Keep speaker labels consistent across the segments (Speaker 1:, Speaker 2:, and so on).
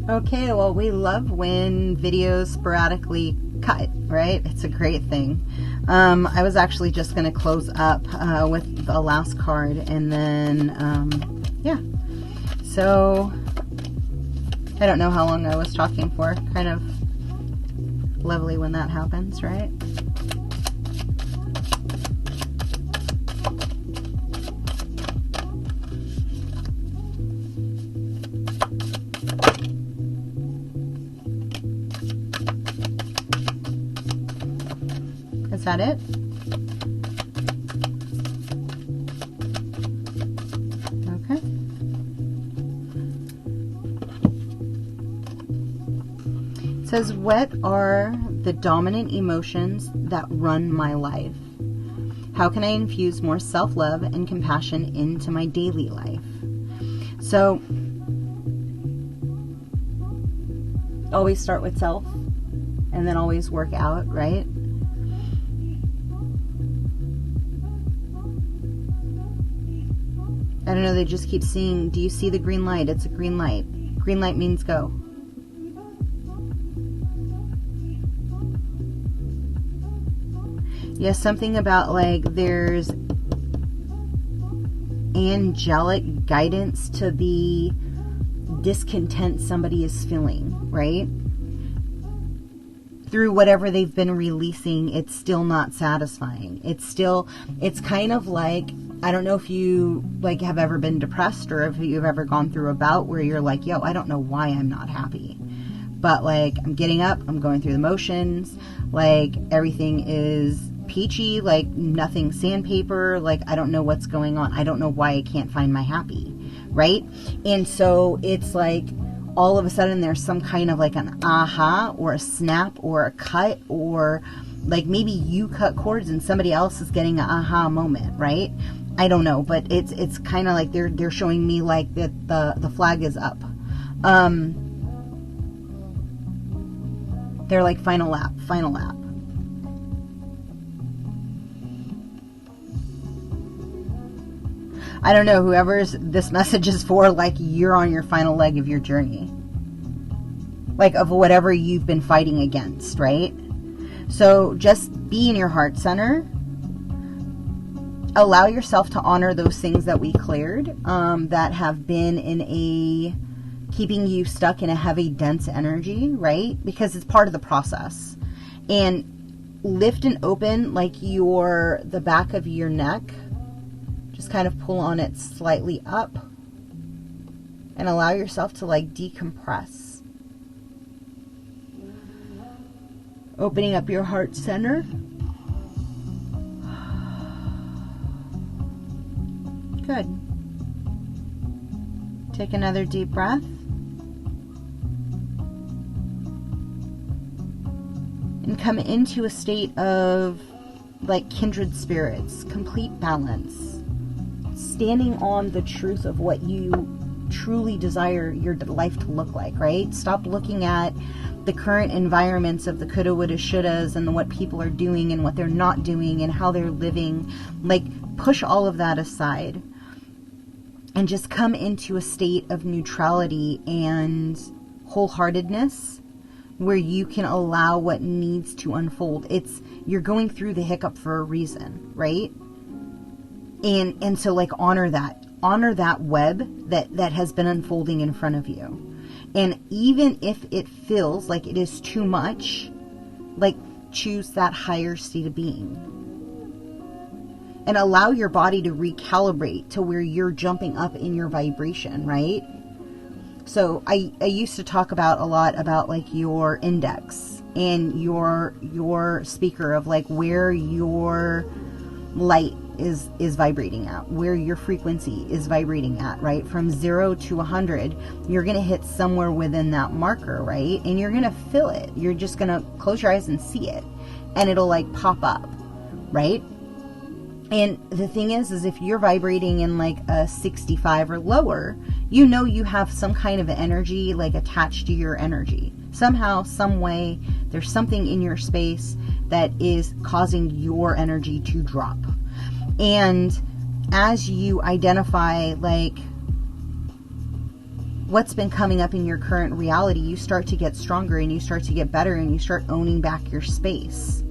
Speaker 1: Okay, well, we love when videos sporadically cut, right? It's a great thing. I was actually just going to close up with the last card, and then, yeah. So, I don't know how long I was talking for. Kind of lovely when that happens, right? Is that it? Okay. It says, what are the dominant emotions that run my life? How can I infuse more self-love and compassion into my daily life? So, always start with self and then always work out, right? I don't know, they just keep seeing, do you see the green light? It's a green light. Green light means go. Yes, something about like there's angelic guidance to the discontent somebody is feeling, right? Through whatever they've been releasing, it's still not satisfying. It's kind of like, I don't know if you like have ever been depressed or if you've ever gone through a bout where you're like, yo, I don't know why I'm not happy. But like, I'm getting up, I'm going through the motions, like everything is peachy, like nothing sandpaper, like I don't know what's going on. I don't know why I can't find my happy, right? And so it's like all of a sudden there's some kind of like an aha or a snap or a cut, or like maybe you cut cords and somebody else is getting an aha moment, right? I don't know, but it's kind of like they're showing me like that the flag is up. They're like final lap. I don't know, whoever's this message is for, like you're on your final leg of your journey. Like of whatever you've been fighting against, right? So just be in your heart center. Allow yourself to honor those things that we cleared, that have been in a, keeping you stuck in a heavy, dense energy, right? Because it's part of the process. And lift and open like the back of your neck. Just kind of pull on it slightly up and allow yourself to like decompress. Opening up your heart center. Good. Take another deep breath. And come into a state of like kindred spirits, complete balance. Standing on the truth of what you truly desire your life to look like, right? Stop looking at the current environments of the coulda, woulda, shouldas and what people are doing and what they're not doing and how they're living. Like, push all of that aside and just come into a state of neutrality and wholeheartedness where you can allow what needs to unfold. You're going through the hiccup for a reason, right? And so like honor that web that has been unfolding in front of you. And even if it feels like it is too much, like choose that higher state of being. And allow your body to recalibrate to where you're jumping up in your vibration, right? So I used to talk a lot about like your index and your speaker of like where your light is vibrating at, where your frequency is vibrating at, right? From 0 to 100, you're going to hit somewhere within that marker, right? And you're going to feel it. You're just going to close your eyes and see it. And it'll like pop up, right? And the thing is if you're vibrating in like a 65 or lower, you know you have some kind of energy like attached to your energy. Somehow, some way, there's something in your space that is causing your energy to drop. And as you identify like what's been coming up in your current reality, you start to get stronger and you start to get better and you start owning back your space.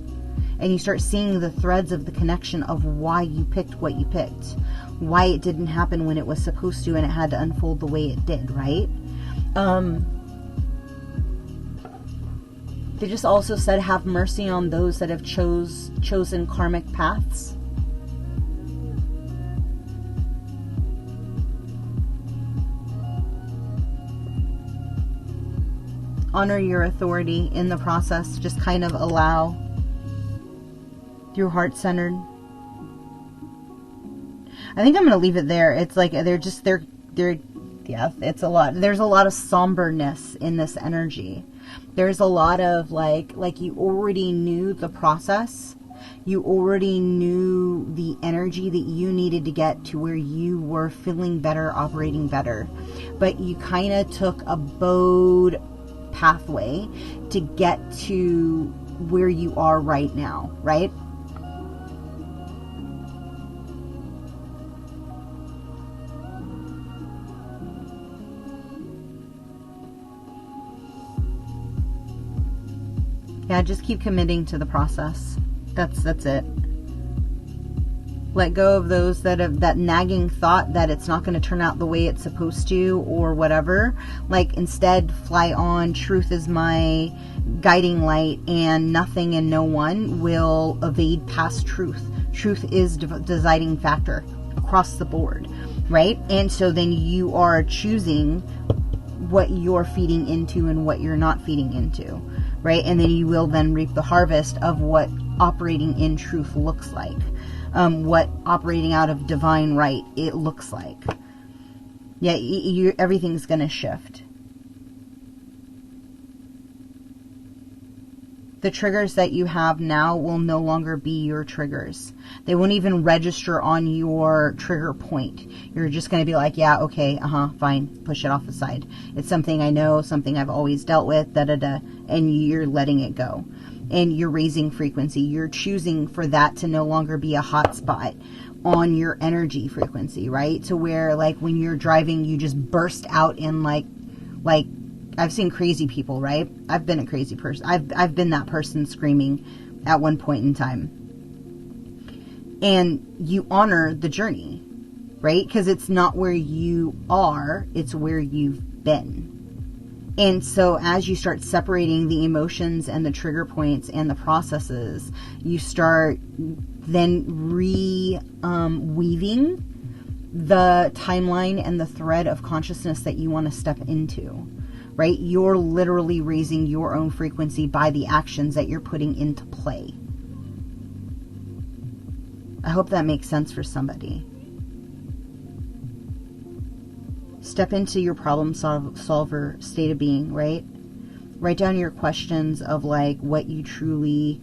Speaker 1: And you start seeing the threads of the connection of why you picked what you picked. Why it didn't happen when it was supposed to and it had to unfold the way it did, right? They just also said, have mercy on those that have chosen karmic paths. Honor your authority in the process. Just kind of allow your heart centered. I think I'm going to leave it there. It's like they're yeah, it's a lot. There's a lot of somberness in this energy. There's a lot of like you already knew the process. You already knew the energy that you needed to get to where you were feeling better, operating better. But you kind of took a bowed pathway to get to where you are right now, right? Yeah, just keep committing to the process. That's it. Let go of those that have that nagging thought that it's not going to turn out the way it's supposed to or whatever. Like, instead, fly on. Truth is my guiding light, and nothing and no one will evade past truth. Truth is the deciding factor across the board, right? And so then you are choosing what you're feeding into and what you're not feeding into, right? And then you will then reap the harvest of what operating in truth looks like. What operating out of divine right it looks like. Yeah, everything's going to shift. The triggers that you have now will no longer be your triggers. They won't even register on your trigger point. You're just going to be like, yeah, okay, fine, push it off the side. It's something I know, something I've always dealt with, and you're letting it go. And you're raising frequency. You're choosing for that to no longer be a hot spot on your energy frequency, right? To where, like, when you're driving, you just burst out in like I've seen crazy people, right? I've been a crazy person. I've been that person screaming at one point in time. And you honor the journey, right? Because it's not where you are, it's where you've been. And so as you start separating the emotions and the trigger points and the processes, you start then weaving the timeline and the thread of consciousness that you want to step into, right? You're literally raising your own frequency by the actions that you're putting into play. I hope that makes sense for somebody. Step into your problem solver state of being, right? Write down your questions of like what you truly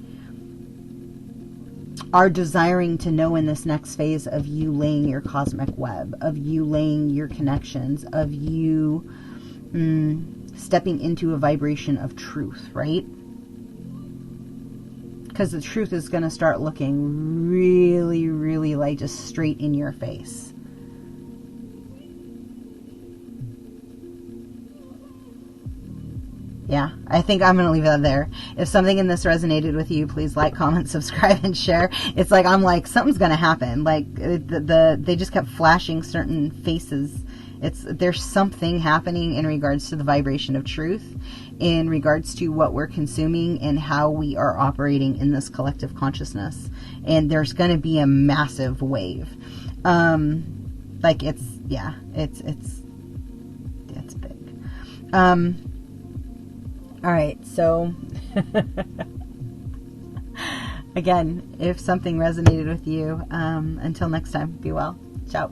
Speaker 1: are desiring to know in this next phase of you laying your cosmic web, of you laying your connections, of you stepping into a vibration of truth, right? Because the truth is going to start looking really, really like just straight in your face. Yeah, I think I'm going to leave that there. If something in this resonated with you, please like, comment, subscribe, and share. It's like, I'm like, something's going to happen. Like, they just kept flashing certain faces. There's something happening in regards to the vibration of truth, in regards to what we're consuming and how we are operating in this collective consciousness. And there's going to be a massive wave. Like, it's big. All right, so again, if something resonated with you, until next time, be well. Ciao.